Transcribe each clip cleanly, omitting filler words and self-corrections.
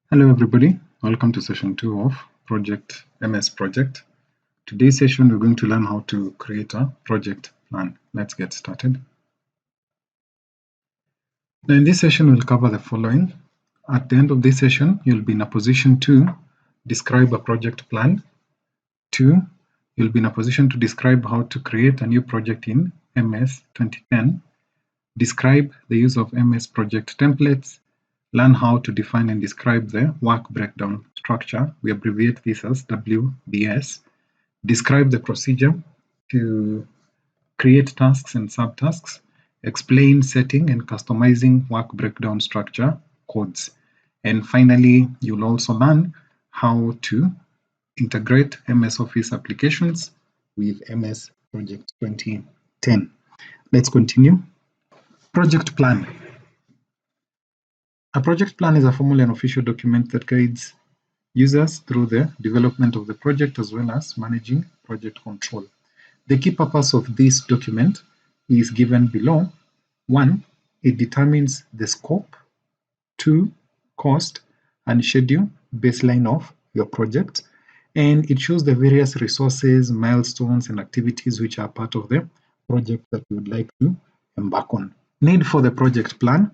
Hello everybody, welcome to session 2 of Project MS Project. Today's session we're going to learn how to create a project plan. Let's get started. Now in this session we'll cover the following. At the end of this session you'll be in a position to describe a project plan. 2. You'll be in a position to describe how to create a new project in MS 2010. Describe the use of MS project templates. Learn how to define and describe the work breakdown structure. We abbreviate this as WBS. Describe the procedure to create tasks and subtasks. Explain setting and customizing work breakdown structure codes. And finally, you'll also learn how to integrate MS Office applications with MS Project 2010. Let's continue. Project plan. A project plan is a formal and official document that guides users through the development of the project as well as managing project control. The key purpose of this document is given below. 1. It determines the scope. 2. Cost and schedule baseline of your project. And it shows the various resources, milestones, and activities which are part of the project that you would like to embark on. Need for the project plan.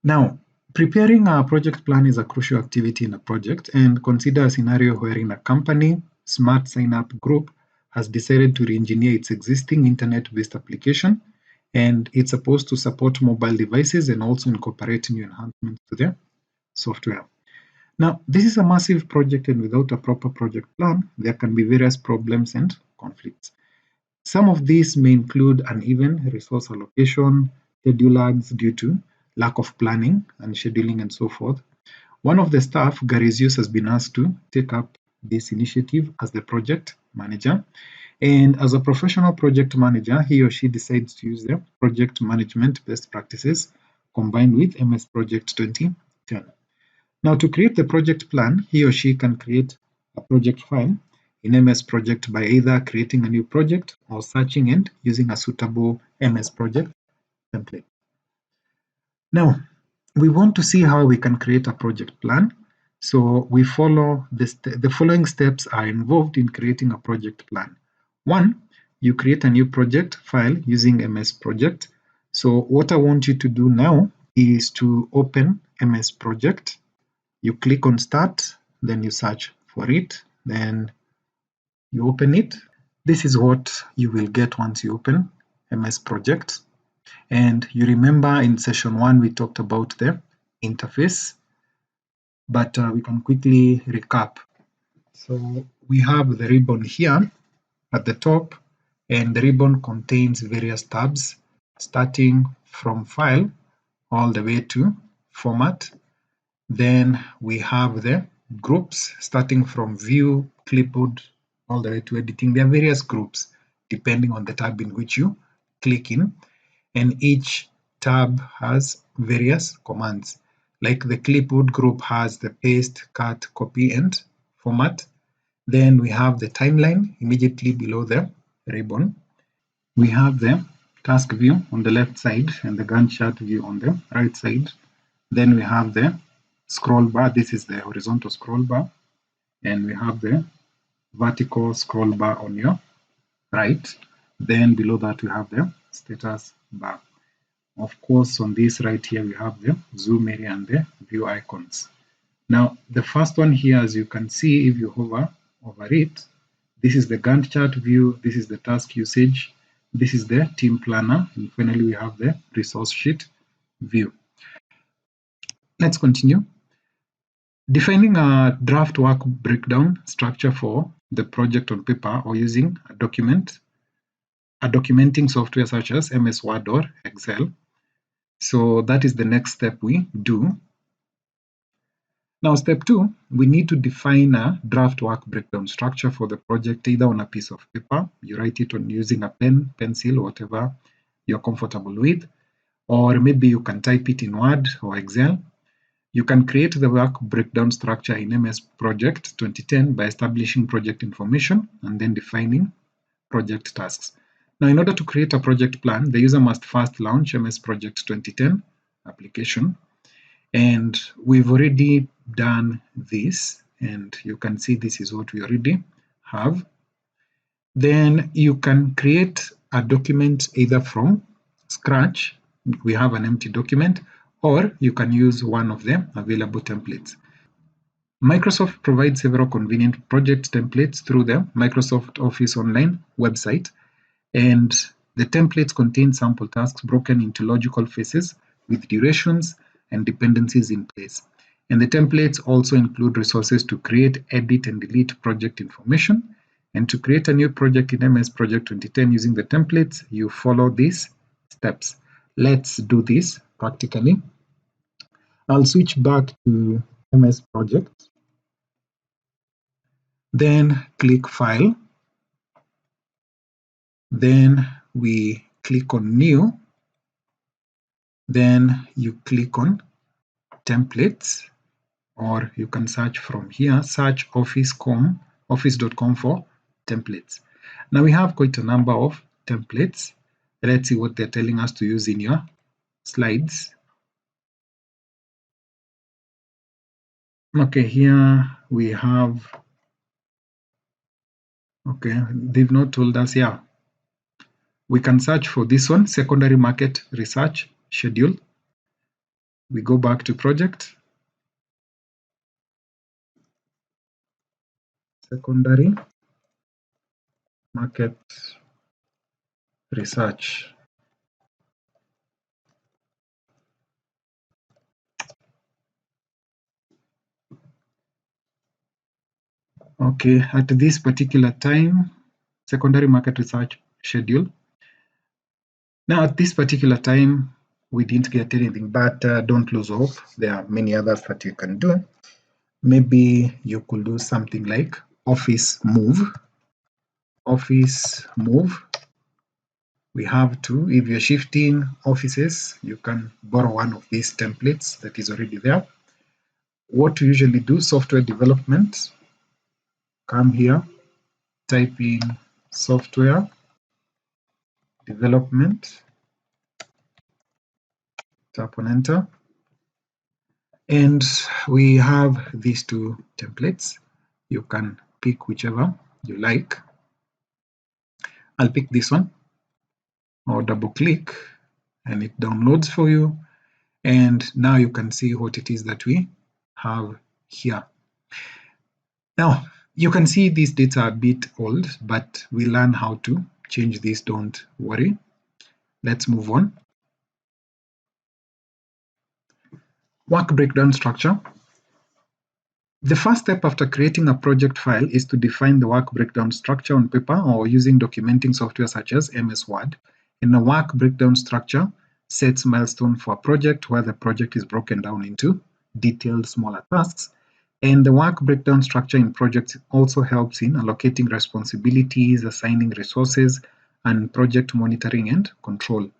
Now, preparing a project plan is a crucial activity in a project, and consider a scenario wherein a company, Smart Sign Up Group, has decided to re-engineer its existing internet-based application, and it's supposed to support mobile devices and also incorporate new enhancements to the software. Now, this is a massive project, and without a proper project plan, there can be various problems and conflicts. Some of these may include uneven resource allocation, schedule lags due to lack of planning and scheduling and so forth. One of the staff, Gary Zeus, has been asked to take up this initiative as the project manager. And as a professional project manager, he or she decides to use the project management best practices combined with MS Project 2010. Now, to create the project plan, he or she can create a project file in MS Project by either creating a new project or searching and using a suitable MS Project template. Now, we want to see how we can create a project plan. So we follow the following steps are involved in creating a project plan. 1, you create a new project file using MS Project. So what I want you to do now is to open MS Project. You click on Start, then you search for it, then you open it. This is what you will get once you open MS Project. And you remember in session 1 we talked about the interface, but we can quickly recap. So we have the ribbon here at the top, and the ribbon contains various tabs starting from File all the way to Format. Then we have the groups starting from View, Clipboard, all the way to Editing. There are various groups depending on the tab in which you click in, and each tab has various commands. Like the Clipboard group has the paste, cut, copy, and format. Then we have the timeline immediately below the ribbon. We have the task view on the left side and the Gantt chart view on the right side. Then we have the scroll bar. This is the horizontal scroll bar. And we have the vertical scroll bar on your right. Then below that we have the status bar. Of course, on this right here we have the zoom area and the view icons. Now, the first one here, as you can see, if you hover over it, this is the Gantt chart view, this is the task usage, this is the team planner, and finally we have the resource sheet view. Let's continue. Defining a draft work breakdown structure for the project on paper or using a documenting software such as MS Word or Excel. So that is the next step we do. Now, step 2, we need to define a draft work breakdown structure for the project, either on a piece of paper, you write it on using a pen, pencil, whatever you're comfortable with, or maybe you can type it in Word or Excel. You can create the work breakdown structure in MS Project 2010 by establishing project information and then defining project tasks. Now, in order to create a project plan, the user must first launch MS Project 2010 application. And we've already done this, and you can see this is what we already have, then you can create a document either from scratch, we have an empty document, or you can use one of the available templates. Microsoft provides several convenient project templates through the Microsoft Office Online website, and the templates contain sample tasks broken into logical phases with durations and dependencies in place. And the templates also include resources to create, edit, and delete project information. And to create a new project in MS Project 2010 using the templates, you follow these steps. Let's do this practically. I'll switch back to MS Project. Then click File. Then we click on New. Then you click on Templates, or you can search from here, search office.com for templates. Now we have quite a number of templates. Let's see what they're telling us to use in your slides. Okay, here we have, okay, they've not told us here. We can search for this one, secondary market research schedule. We go back to project, secondary market research. Okay, at this particular time, secondary market research schedule. Now, at this particular time, we didn't get anything, but don't lose hope. There are many others that you can do. Maybe you could do something like office move. Office move. We have to, if you're shifting offices, you can borrow one of these templates that is already there. What to usually do, software development. Come here, type in software development, tap on enter, and we have these two templates. You can pick whichever you like. I'll pick this one, or double click and it downloads for you, and now you can see what it is that we have here. Now you can see these dates are a bit old, but we learn how to change this, don't worry. Let's move on. Work breakdown structure. The first step after creating a project file is to define the work breakdown structure on paper or using documenting software such as MS Word. And a work breakdown structure sets milestones for a project where the project is broken down into detailed smaller tasks. And the work breakdown structure in projects also helps in allocating responsibilities, assigning resources, and project monitoring and control.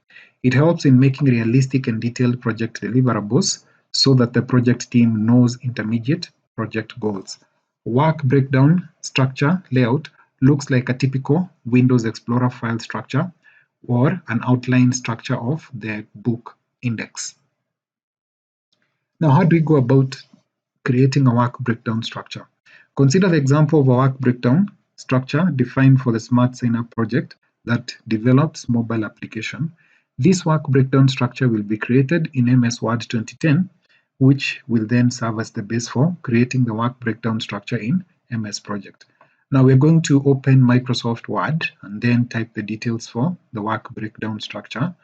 It helps in making realistic and detailed project deliverables so that the project team knows intermediate project goals. Work breakdown structure layout looks like a typical Windows Explorer file structure or an outline structure of the book index. Now, how do we go about creating a work breakdown structure? Consider the example of a work breakdown structure defined for the Smart Signup project that develops mobile application. This work breakdown structure will be created in MS Word 2010, which will then serve as the base for creating the work breakdown structure in MS Project. Now we're going to open Microsoft Word and then type the details for the work breakdown structure.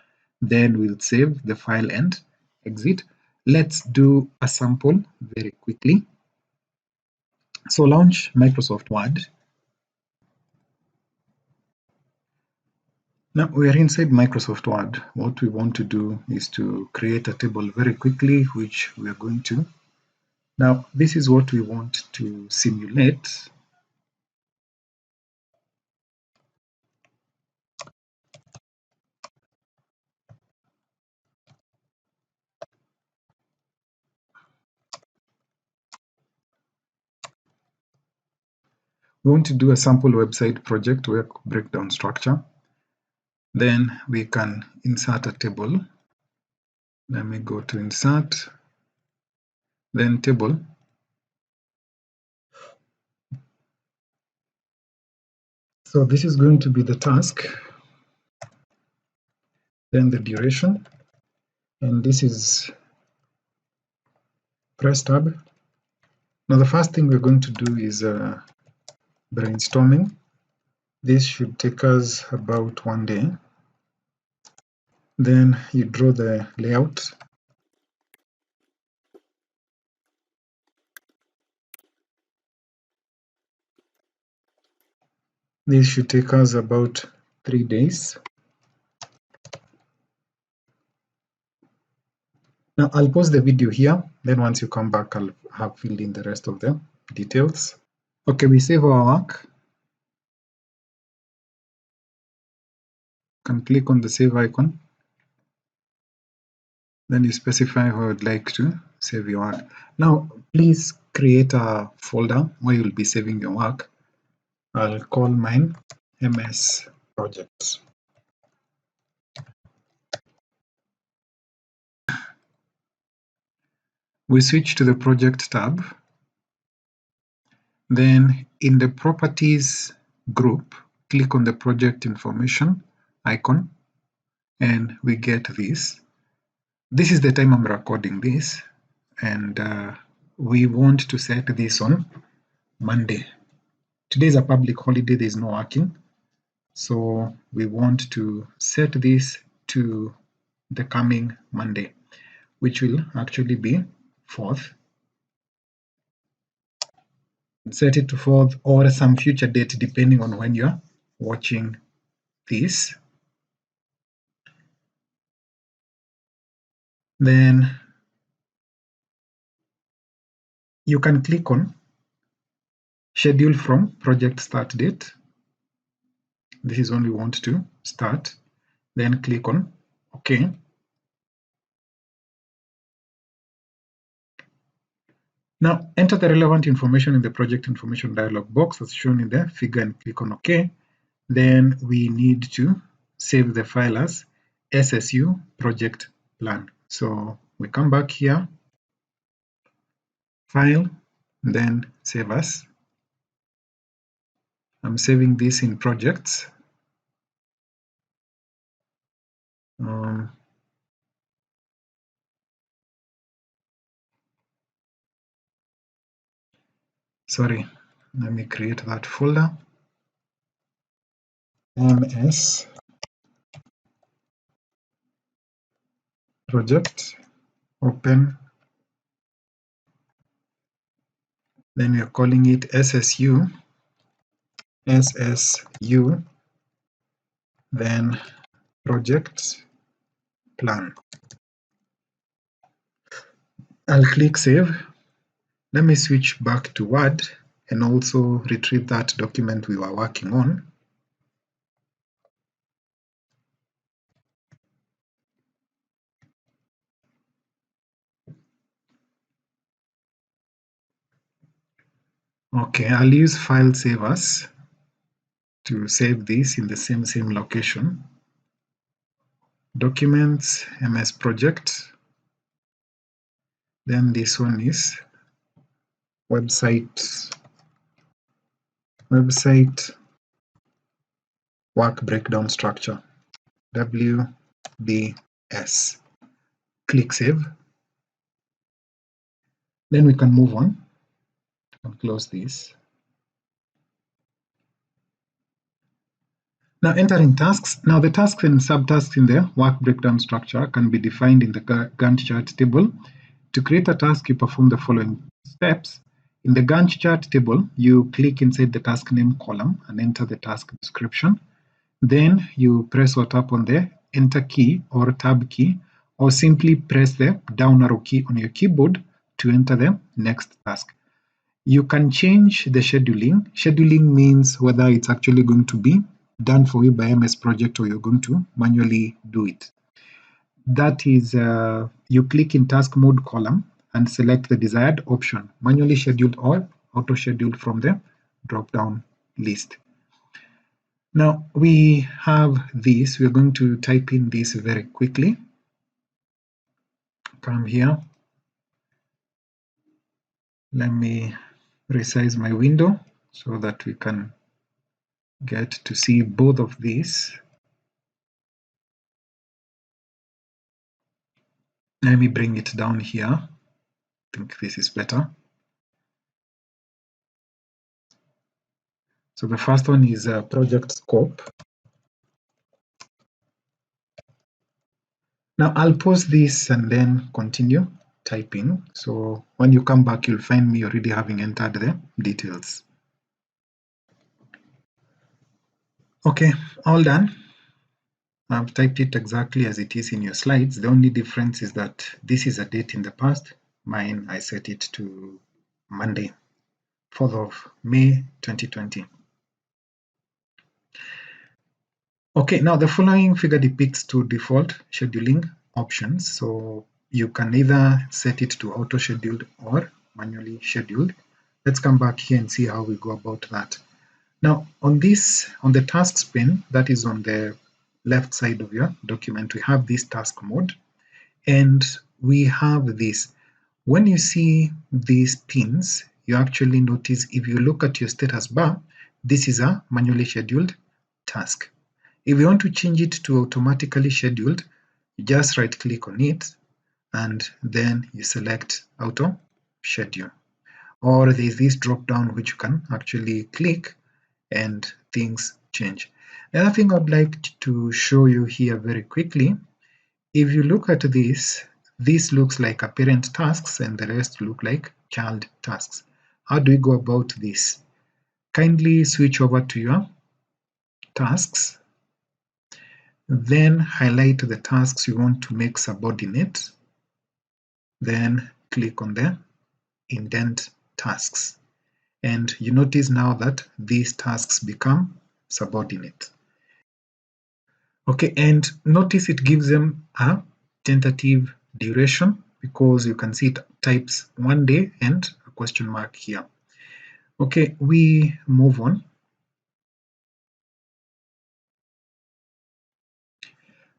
Then we'll save the file and exit. Let's do a sample very quickly. So launch Microsoft Word. Now we are inside Microsoft Word. What we want to do is to create a table very quickly, which we are going to. Now this is what we want to simulate. We want to do a sample website project work breakdown structure. Then we can insert a table. Let me go to insert, then table. So this is going to be the task, then the duration, and this is press tab. Now the first thing we're going to do is brainstorming. This should take us about 1 day. Then you draw the layout. This should take us about 3 days. Now I'll pause the video here, then once you come back I'll have filled in the rest of the details. Okay, we save our work. You can click on the save icon. Then you specify where you'd like to save your work. Now please create a folder where you'll be saving your work. I'll call mine MS Projects. We switch to the project tab. Then in the properties group, click on the project information icon and we get this. This is the time I'm recording this, and we want to set this on Monday. Today is a public holiday, there is no working. So we want to set this to the coming Monday, which will actually be 4th. Set it to 4th or some future date depending on when you're watching this. Then you can click on schedule from project start date. This is when we want to start. Then click on OK. Now enter the relevant information in the project information dialog box as shown in the figure and click on OK. Then we need to save the file as SSU project plan. So we come back here, file, then save as. I'm saving this in projects. Sorry, let me create that folder. MS project, open. Then we are calling it SSU, then project plan. I'll click save. Let me switch back to Word and also retrieve that document we were working on. Okay, I'll use file save as to save this in the same location. Documents, MS project. Then this one is website work breakdown structure, WBS. Click save. Then we can move on and close this. Now entering tasks. Now the tasks and subtasks in the work breakdown structure can be defined in the Gantt chart table. To create a task, you perform the following steps. In the Gantt chart table, you click inside the task name column and enter the task description. Then you press or tap on the enter key or tab key, or simply press the down arrow key on your keyboard to enter the next task. You can change the scheduling. Scheduling means whether it's actually going to be done for you by MS Project or you're going to manually do it. That is, you click in task mode column and select the desired option, manually scheduled or auto scheduled from the drop down list. Now we have this, we're going to type in this very quickly. Come here. Let me resize my window so that we can get to see both of these. Let me bring it down here. I think this is better. So the first one is project scope. Now I'll pause this and then continue typing. So when you come back, you'll find me already having entered the details. Okay, all done. I've typed it exactly as it is in your slides. The only difference is that this is a date in the past. Mine, I set it to Monday, 4th of May 2020. Okay, now the following figure depicts two default scheduling options. So you can either set it to auto scheduled or manually scheduled. Let's come back here and see how we go about that. Now on the tasks pane that is on the left side of your document, we have this task mode and we have this. When you see these pins, you actually notice if you look at your status bar, this is a manually scheduled task. If you want to change it to automatically scheduled, you just right click on it and then you select auto schedule. Or there's this drop down which you can actually click and things change. The other thing I'd like to show you here very quickly, if you look at this looks like a parent tasks and the rest look like child tasks. How do we go about this? Kindly switch over to your tasks, then highlight the tasks you want to make subordinate, then click on the indent tasks. And you notice now that these tasks become subordinate. Okay, and notice it gives them a tentative duration because you can see it types 1 day and a question mark here. Okay, we move on.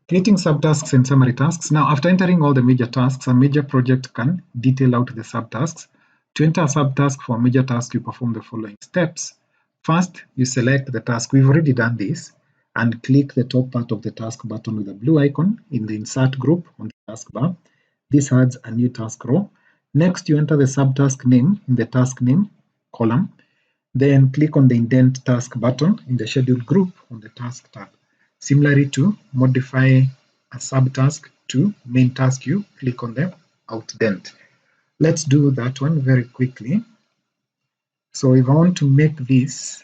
Creating subtasks and summary tasks. Now, after entering all the major tasks, a major project can detail out the subtasks. To enter a subtask for a major task, you perform the following steps. First, you select the task. We've already done this, and click the top part of the task button with a blue icon in the insert group on the taskbar. This adds a new task row. Next, you enter the subtask name in the task name column. Then click on the indent task button in the schedule group on the task tab. Similarly, to modify a subtask to main task, you click on the outdent. Let's do that one very quickly. So if I want to make this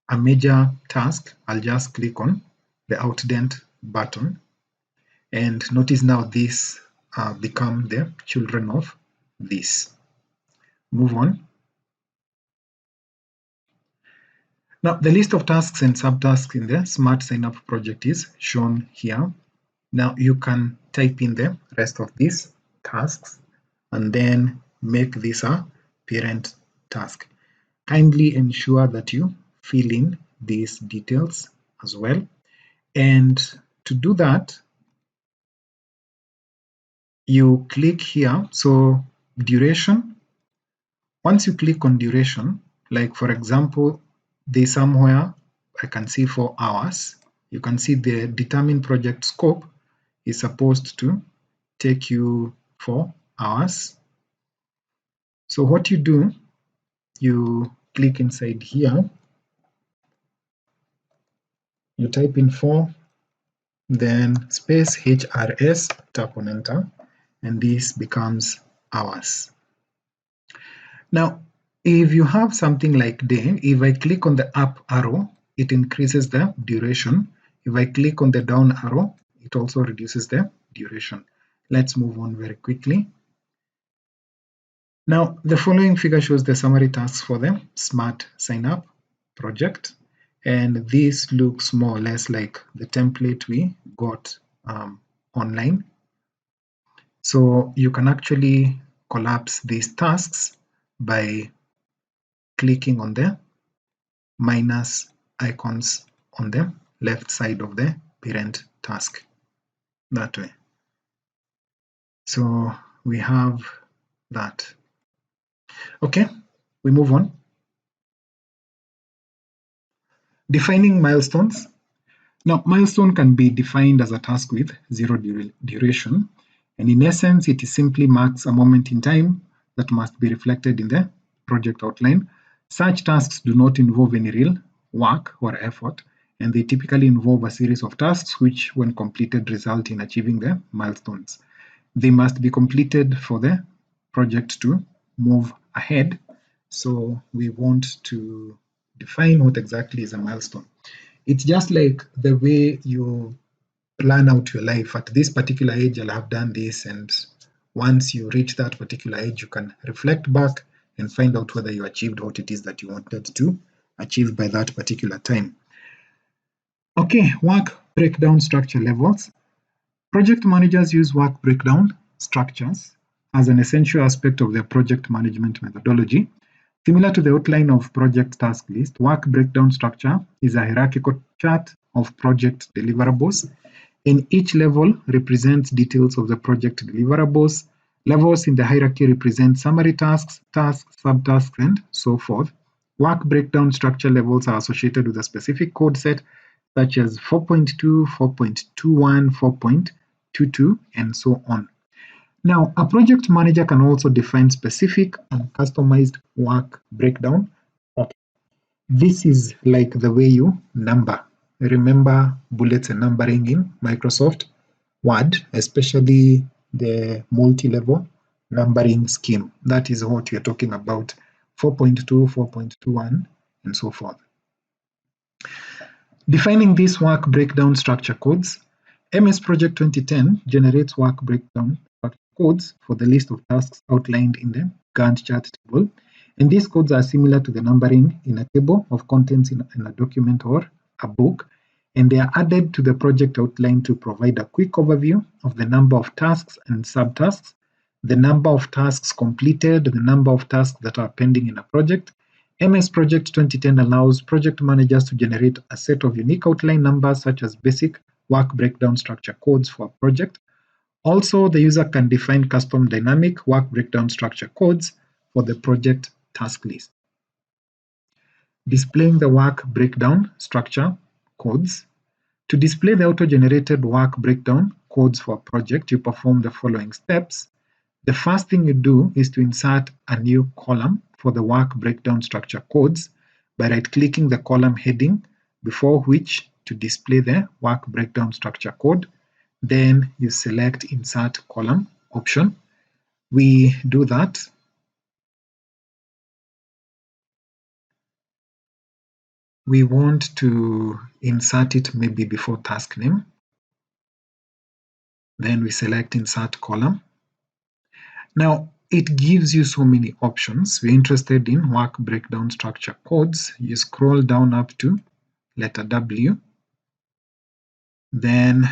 a major task, I'll just click on the outdent button. And notice now these become the children of this. Move on. Now, the list of tasks and subtasks in the Smart Sign Up project is shown here. Now, you can type in the rest of these tasks and then make this a parent task. Kindly ensure that you fill in these details as well. And to do that, you click here. So, duration. Once you click on duration, like for example, there's somewhere I can see 4 hours. You can see the determine project scope is supposed to take you 4 hours. So what you do, you click inside here, you type in 4, then space HRS, tap on enter, and this becomes hours. Now, if you have something like day, if I click on the up arrow, it increases the duration. If I click on the down arrow, it also reduces the duration. Let's move on very quickly. Now, the following figure shows the summary tasks for the Smart Sign Up project. And this looks more or less like the template we got online. So you can actually collapse these tasks by clicking on the minus icons on the left side of the parent task, that way. So we have that. Okay, we move on. Defining milestones. Now, milestone can be defined as a task with zero duration, and in essence, it simply marks a moment in time that must be reflected in the project outline. Such tasks do not involve any real work or effort, and they typically involve a series of tasks which, when completed, result in achieving the milestones. They must be completed for the project to move ahead. So we want to define what exactly is a milestone. It's just like the way you plan out your life. At this particular age, I'll have done this, and once you reach that particular age, you can reflect back and find out whether you achieved what it is that you wanted to achieve by that particular time. Okay, work breakdown structure levels. Project managers use work breakdown structures as an essential aspect of their project management methodology. Similar to the outline of project task list, work breakdown structure is a hierarchical chart of project deliverables, and each level represents details of the project deliverables. Levels in the hierarchy represent summary tasks, subtasks, and so forth. Work breakdown structure levels are associated with a specific code set, such as 4.2, 4.21, 4.22, and so on. Now, a project manager can also define specific and customized work breakdown. Okay. This is like the way you number. Remember bullets and numbering in Microsoft Word, especially the multi-level numbering scheme. That is what you're talking about, 4.2, 4.21, and so forth. Defining these work breakdown structure codes, MS Project 2010 generates work breakdown structure codes for the list of tasks outlined in the Gantt chart table. And these codes are similar to the numbering in a table of contents in a document or a book. And they are added to the project outline to provide a quick overview of the number of tasks and subtasks, the number of tasks completed, the number of tasks that are pending in a project. MS Project 2010 allows project managers to generate a set of unique outline numbers such as basic work breakdown structure codes for a project. Also, the user can define custom dynamic work breakdown structure codes for the project task list. Displaying the work breakdown structure codes. To display the auto-generated work breakdown codes for a project, you perform the following steps. The first thing you do is to insert a new column for the work breakdown structure codes by right-clicking the column heading, before which to display the work breakdown structure code. Then you select Insert Column option. We do that. We want to insert it maybe before task name. Then we select Insert Column. Now, it gives you so many options. We're interested in work breakdown structure codes. You scroll down up to letter W. Then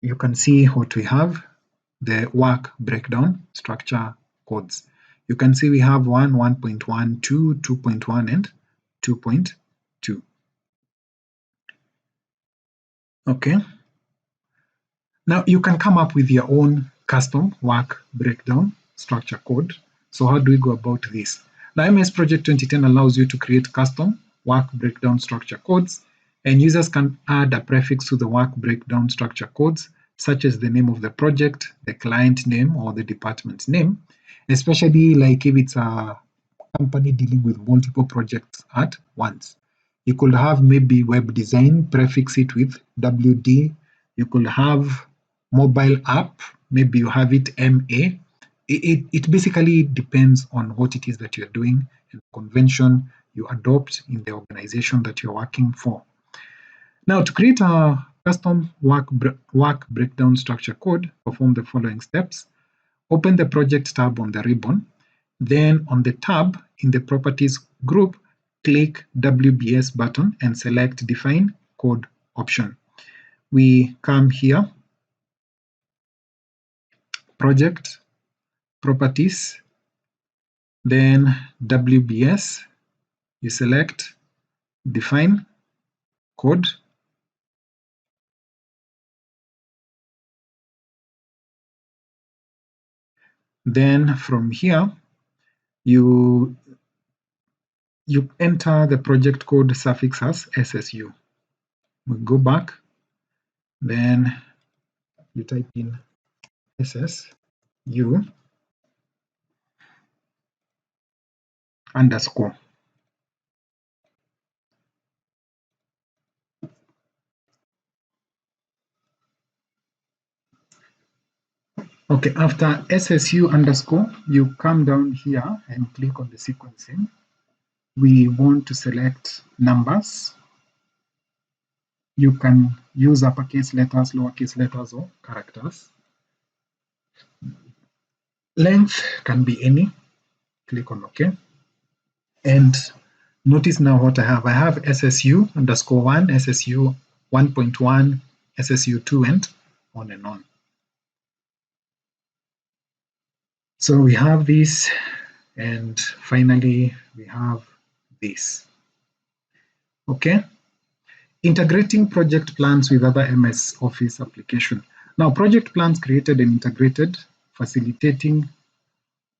you can see what we have, the work breakdown structure codes. You can see we have 1.1, 2, 2.1, and 2.2. Okay. Now you can come up with your own custom work breakdown structure code. So how do we go about this? Now MS Project 2010 allows you to create custom work breakdown structure codes, and users can add a prefix to the work breakdown structure codes, such as the name of the project, the client name, or the department name, especially like if it's a company dealing with multiple projects at once. You could have maybe web design, prefix it with WD. You could have mobile app, maybe you have it MA. It basically depends on what it is that you're doing and convention you adopt in the organization that you're working for. Now, to create a custom work breakdown structure code, perform the following steps. Open the project tab on the ribbon. Then on the tab in the properties group, click WBS button and select Define Code option. We come here, Project, Properties, then WBS, you select Define Code. Then from here, you you enter the project code suffix as SSU. We go back, then you type in SSU underscore. Okay, after SSU underscore, you come down here and click on the sequencing. We want to select numbers. You can use uppercase letters, lowercase letters, or characters. Length can be any. Click on OK. And notice now what I have. I have SSU underscore 1, SSU 1.1, SSU 2, and on and on. So we have this, and finally we have this. Okay. Integrating project plans with other MS Office application. Now, project plans created and integrated, facilitating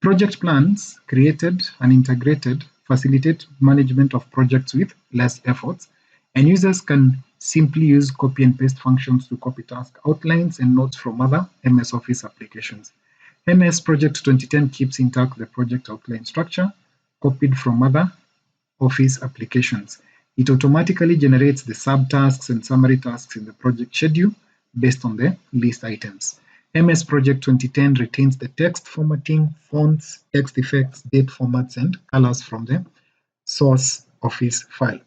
project plans created and integrated facilitate management of projects with less efforts, and users can simply use copy and paste functions to copy task outlines and notes from other MS Office applications. MS Project 2010 keeps intact the project outline structure copied from other Office applications. It automatically generates the subtasks and summary tasks in the project schedule based on the list items. MS Project 2010 retains the text formatting, fonts, text effects, date formats, and colors from the source Office file.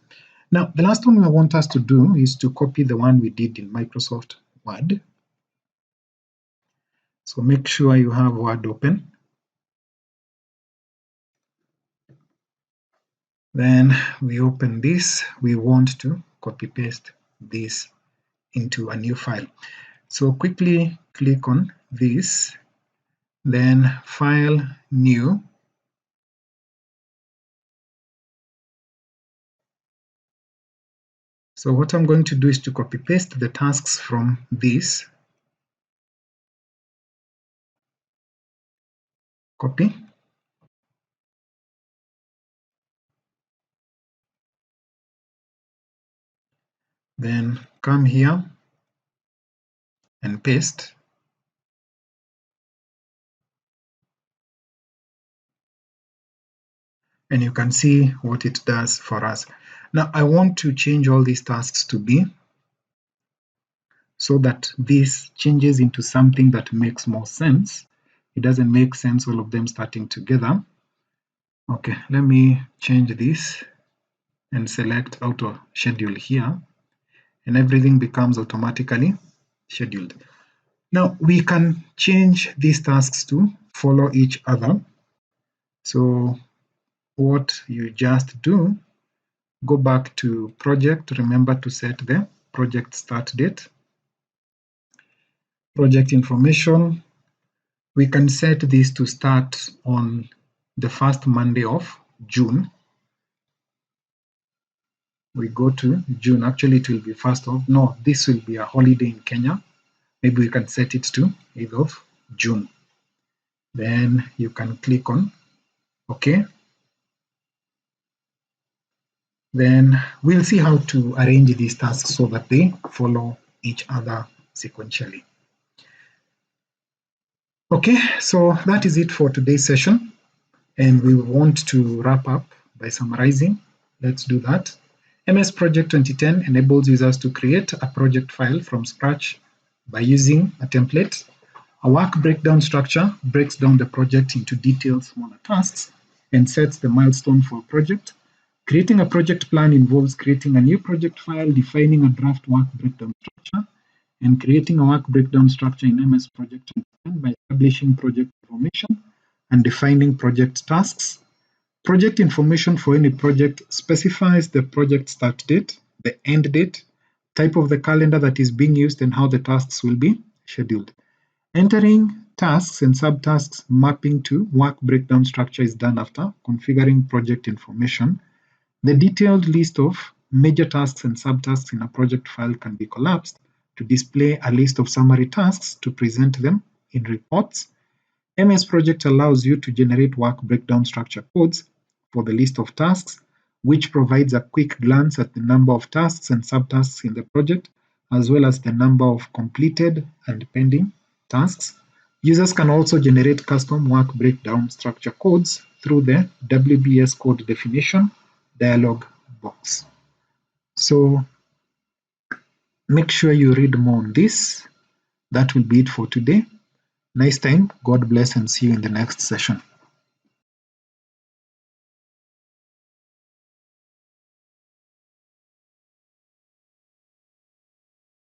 Now, the last one I want us to do is to copy the one we did in Microsoft Word. So make sure you have Word open. Then we open this. We want to copy paste this into a new file. So quickly click on this, then File, New. So what I'm going to do is to copy paste the tasks from this. Copy. Then come here and paste. And you can see what it does for us. Now I want to change all these tasks to B so that this changes into something that makes more sense. It doesn't make sense all of them starting together. Okay, let me change this and select auto schedule here, and everything becomes automatically scheduled. Now we can change these tasks to follow each other. So what you just do, go back to project, remember to set the project start date, project information. We can set this to start on the first Monday of June. We go to June, actually it will be 1st of, no, this will be a holiday in Kenya. Maybe we can set it to 8th of June. Then you can click on OK. Then we'll see how to arrange these tasks so that they follow each other sequentially. Okay, so that is it for today's session. And we want to wrap up by summarizing. Let's do that. MS Project 2010 enables users to create a project file from scratch by using a template. A work breakdown structure breaks down the project into detailed smaller tasks and sets the milestone for a project. Creating a project plan involves creating a new project file, defining a draft work breakdown structure, and creating a work breakdown structure in MS Project 2010 by establishing project information and defining project tasks. Project information for any project specifies the project start date, the end date, type of the calendar that is being used, and how the tasks will be scheduled. Entering tasks and subtasks mapping to work breakdown structure is done after configuring project information. The detailed list of major tasks and subtasks in a project file can be collapsed to display a list of summary tasks to present them in reports. MS Project allows you to generate work breakdown structure codes for the list of tasks. which provides a quick glance at the number of tasks and subtasks in the project, as well as the number of completed and pending tasks. Users can also generate custom work breakdown structure codes through the WBS code definition dialog box. So make sure you read more on this. That will be it for today. Nice time. God bless and see you in the next session.